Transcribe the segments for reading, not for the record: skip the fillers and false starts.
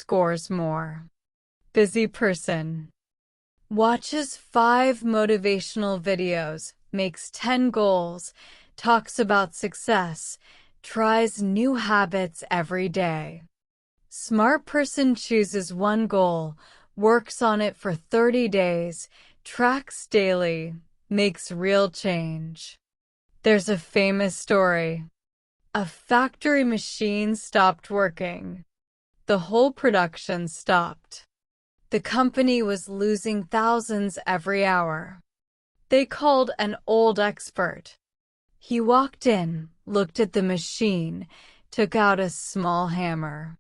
scores more. Busy person. Watches 5 motivational videos, makes 10 goals, talks about success, tries new habits every day. Smart person chooses one goal, works on it for 30 days, tracks daily, makes real change. There's a famous story. A factory machine stopped working. The whole production stopped. The company was losing thousands every hour. They called an old expert. He walked in, looked at the machine, took out a small hammer.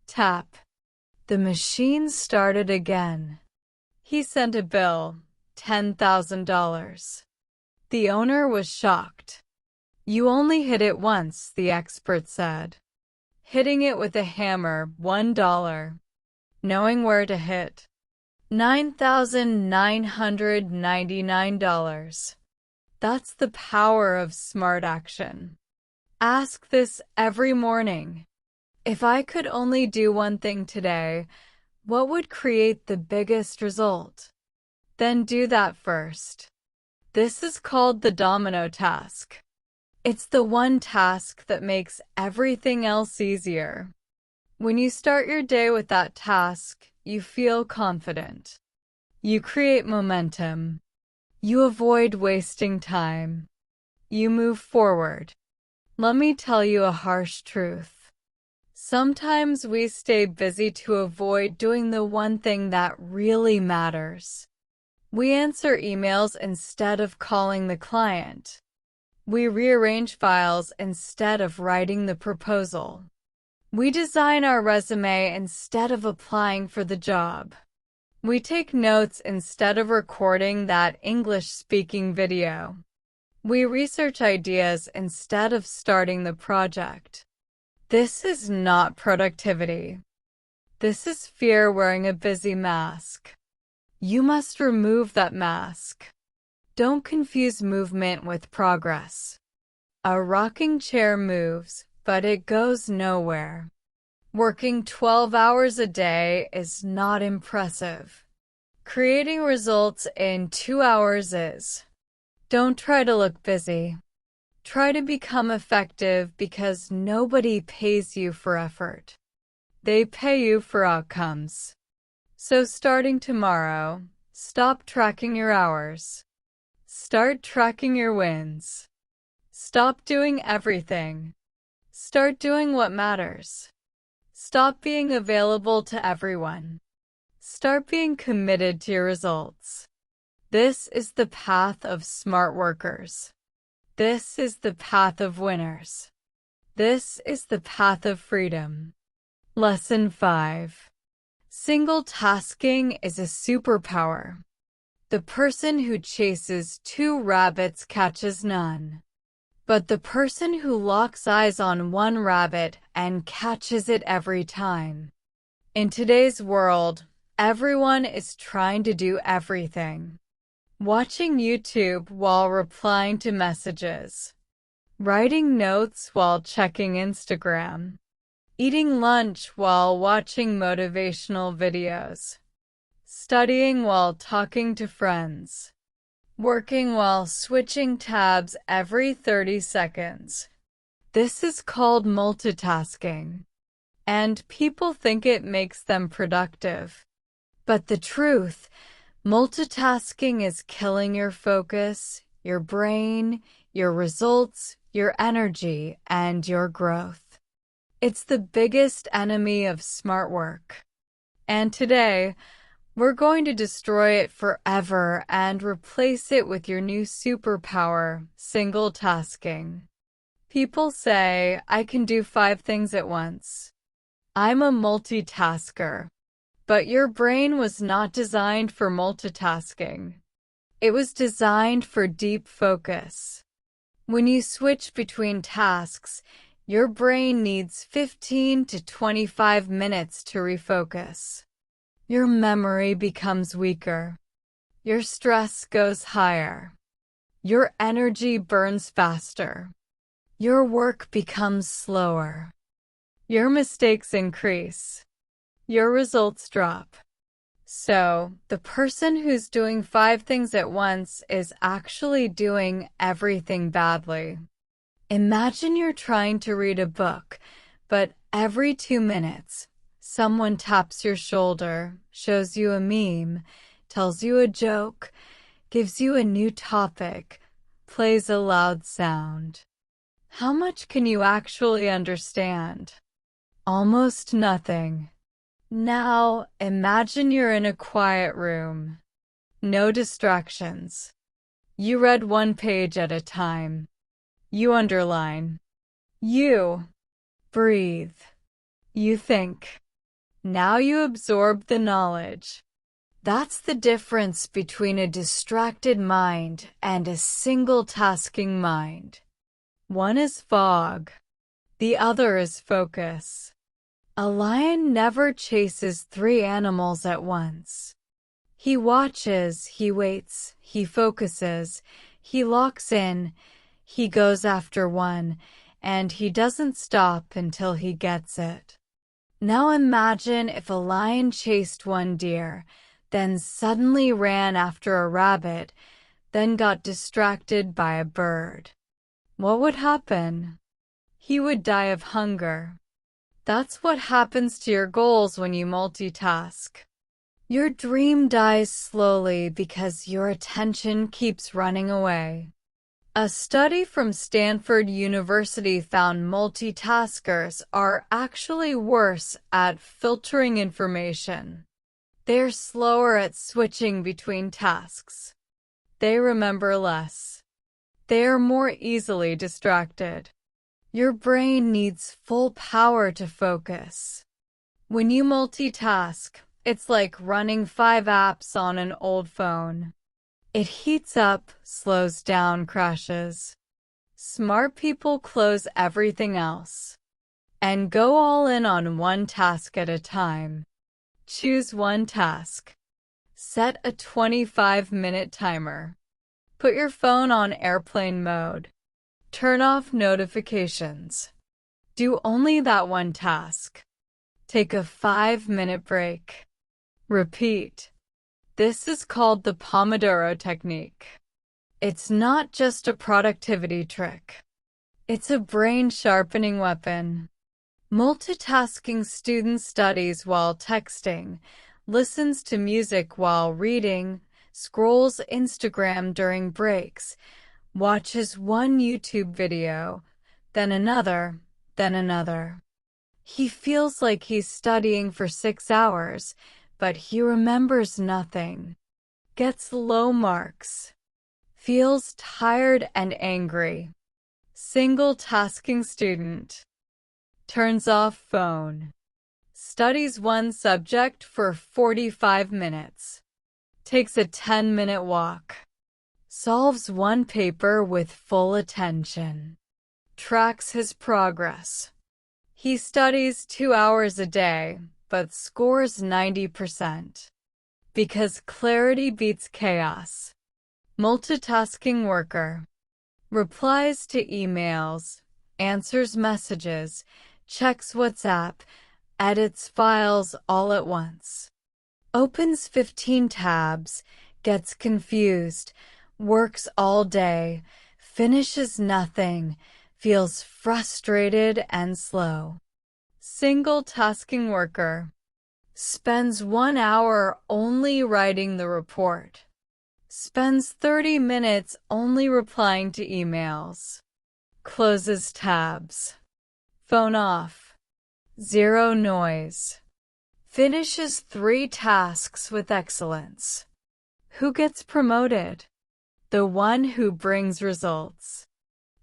Tap. The machine started again. He sent a bill, $10,000. The owner was shocked. "You only hit it once," the expert said. "Hitting it with a hammer, $1. Knowing where to hit, $9,999. That's the power of smart action. Ask this every morning. If I could only do one thing today, what would create the biggest result? Then do that first. This is called the domino task. It's the one task that makes everything else easier. When you start your day with that task, you feel confident. You create momentum. You avoid wasting time. You move forward. Let me tell you a harsh truth. Sometimes we stay busy to avoid doing the one thing that really matters. We answer emails instead of calling the client. We rearrange files instead of writing the proposal. We design our resume instead of applying for the job. We take notes instead of recording that English-speaking video. We research ideas instead of starting the project. This is not productivity. This is fear wearing a busy mask. You must remove that mask. Don't confuse movement with progress. A rocking chair moves, but it goes nowhere. Working 12 hours a day is not impressive. Creating results in 2 hours is. Don't try to look busy. Try to become effective because nobody pays you for effort. They pay you for outcomes. So starting tomorrow, stop tracking your hours. Start tracking your wins. Stop doing everything. Start doing what matters. Stop being available to everyone. Start being committed to your results. This is the path of smart workers. This is the path of winners. This is the path of freedom. Lesson 5. Single tasking is a superpower. The person who chases 2 rabbits catches none. But the person who locks eyes on one rabbit and catches it every time. In today's world, everyone is trying to do everything. Watching YouTube while replying to messages. Writing notes while checking Instagram. Eating lunch while watching motivational videos. Studying while talking to friends. Working while switching tabs every 30 seconds. This is called multitasking. And people think it makes them productive. But the truth, multitasking is killing your focus, your brain, your results, your energy, and your growth. It's the biggest enemy of smart work. And today, we're going to destroy it forever and replace it with your new superpower, single tasking. People say, I can do 5 things at once. I'm a multitasker. But your brain was not designed for multitasking. It was designed for deep focus. When you switch between tasks, your brain needs 15 to 25 minutes to refocus. Your memory becomes weaker. Your stress goes higher. Your energy burns faster. Your work becomes slower. Your mistakes increase. your results drop. So, the person who's doing 5 things at once is actually doing everything badly. Imagine you're trying to read a book, but every 2 minutes, someone taps your shoulder, shows you a meme, tells you a joke, gives you a new topic, plays a loud sound. How much can you actually understand? Almost nothing. Now, imagine you're in a quiet room. No distractions. You read 1 page at a time. You underline. You breathe. You think. Now you absorb the knowledge. That's the difference between a distracted mind and a single-tasking mind. One is fog. The other is focus. A lion never chases 3 animals at once. He watches, he waits, he focuses, he locks in, he goes after one, and he doesn't stop until he gets it. Now imagine if a lion chased 1 deer, then suddenly ran after a rabbit, then got distracted by a bird. What would happen? He would die of hunger. That's what happens to your goals when you multitask. Your dream dies slowly because your attention keeps running away. A study from Stanford University found multitaskers are actually worse at filtering information. They're slower at switching between tasks. They remember less. They are more easily distracted. Your brain needs full power to focus. When you multitask, it's like running 5 apps on an old phone. It heats up, slows down, crashes. Smart people close everything else and go all in on 1 task at a time. Choose 1 task. Set a 25-minute timer. Put your phone on airplane mode. Turn off notifications. Do only that 1 task. Take a 5-minute break. Repeat. This is called the Pomodoro technique. It's not just a productivity trick. It's a brain-sharpening weapon. Multitasking student studies while texting, listens to music while reading, scrolls Instagram during breaks, watches 1 YouTube video, then another, then another. He feels like he's studying for 6 hours, but he remembers nothing. Gets low marks. Feels tired and angry. Single-tasking student. Turns off phone. Studies 1 subject for 45 minutes. Takes a 10-minute walk. Solves 1 paper with full attention. Tracks his progress. He studies 2 hours a day, but scores 90%. Because clarity beats chaos. Multitasking worker. Replies to emails, answers messages, checks WhatsApp, edits files all at once. Opens 15 tabs, gets confused, works all day, finishes nothing, feels frustrated and slow. Single-tasking worker. Spends 1 hour only writing the report. Spends 30 minutes only replying to emails. Closes tabs. Phone off. 0 noise. Finishes 3 tasks with excellence. Who gets promoted? The one who brings results.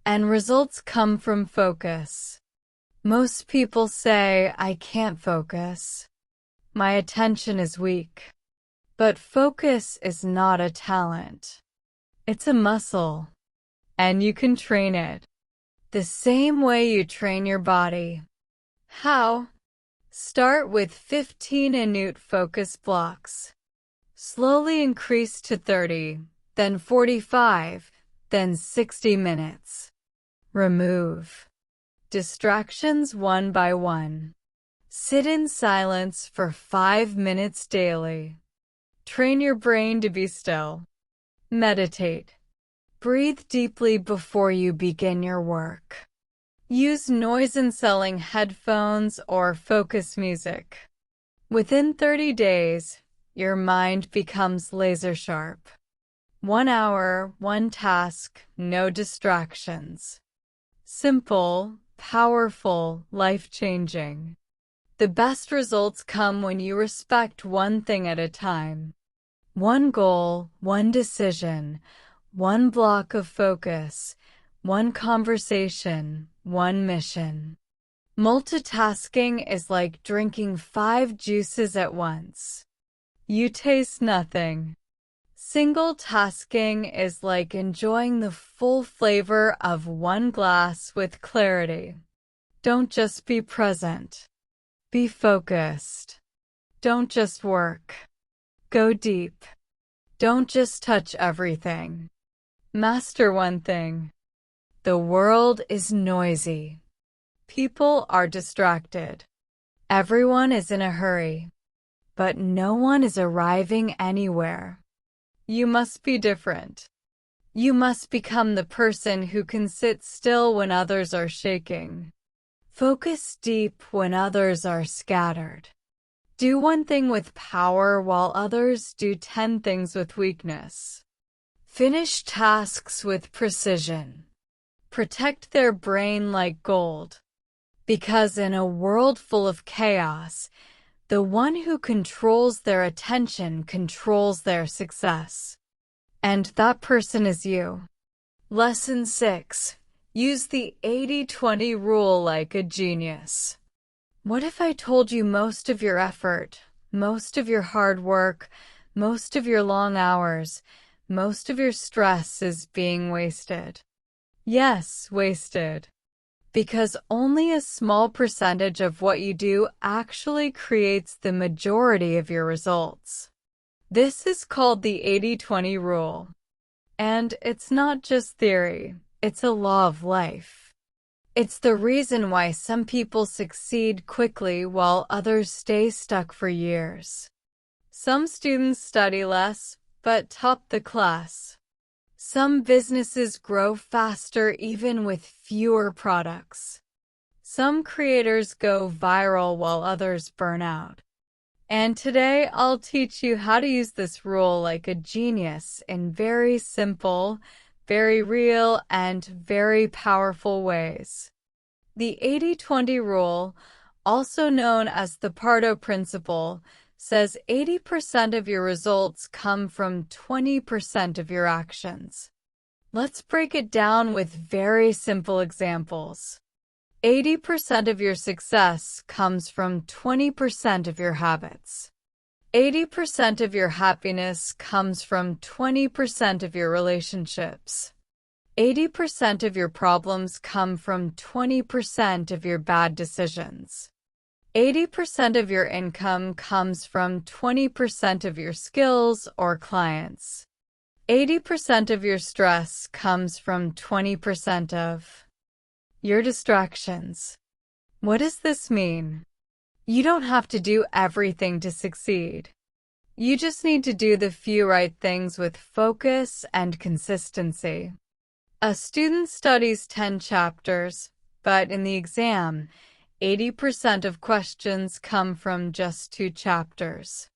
And results come from focus. Most people say, I can't focus. My attention is weak. But focus is not a talent. It's a muscle. And you can train it. The same way you train your body. How? Start with 15-minute focus blocks. Slowly increase to 30, then 45, then 60 minutes. Remove distractions 1 by 1. Sit in silence for 5 minutes daily. Train your brain to be still. Meditate. Breathe deeply before you begin your work. Use noise-canceling headphones or focus music. Within 30 days, your mind becomes laser-sharp. 1 hour, 1 task, no distractions. Simple, powerful, life-changing. The best results come when you respect one thing at a time. One goal, one decision, one block of focus, one conversation, one mission. Multitasking is like drinking 5 juices at once. You taste nothing. Single tasking is like enjoying the full flavor of one glass with clarity. Don't just be present. Be focused. Don't just work. Go deep. Don't just touch everything. Master one thing. The world is noisy. People are distracted. Everyone is in a hurry. But no one is arriving anywhere. You must be different. You must become the person who can sit still when others are shaking. Focus deep when others are scattered. Do one thing with power while others do 10 things with weakness. Finish tasks with precision. Protect their brain like gold. Because in a world full of chaos, the one who controls their attention controls their success. And that person is you. Lesson 6. Use the 80-20 rule like a genius. What if I told you most of your effort, most of your hard work, most of your long hours, most of your stress is being wasted? Yes, wasted. Because only a small percentage of what you do actually creates the majority of your results. This is called the 80-20 rule. And it's not just theory, it's a law of life. It's the reason why some people succeed quickly while others stay stuck for years. Some students study less, but top the class. Some businesses grow faster even with fewer products. Some creators go viral while others burn out. And today I'll teach you how to use this rule like a genius in very simple, very real, and very powerful ways. The 80-20 rule, also known as the Pareto principle, says 80% of your results come from 20% of your actions. Let's break it down with very simple examples. 80% of your success comes from 20% of your habits. 80% of your happiness comes from 20% of your relationships. 80% of your problems come from 20% of your bad decisions. 80% of your income comes from 20% of your skills or clients. 80% of your stress comes from 20% of your distractions. What does this mean? You don't have to do everything to succeed. You just need to do the few right things with focus and consistency. A student studies 10 chapters, but in the exam, 80% of questions come from just 2 chapters.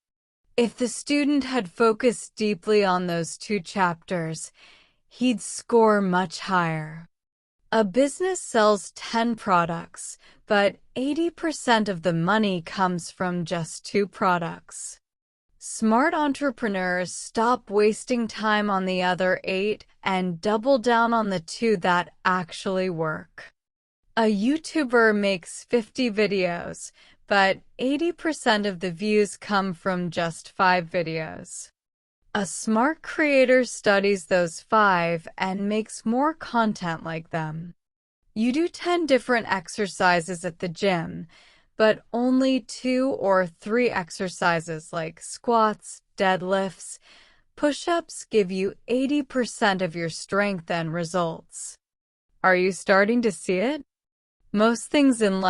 If the student had focused deeply on those 2 chapters, he'd score much higher. A business sells 10 products, but 80% of the money comes from just 2 products. Smart entrepreneurs stop wasting time on the other 8 and double down on the 2 that actually work. A YouTuber makes 50 videos, but 80% of the views come from just 5 videos. A smart creator studies those 5 and makes more content like them. You do 10 different exercises at the gym, but only 2 or 3 exercises like squats, deadlifts, push-ups give you 80% of your strength and results. Are you starting to see it? Most things in life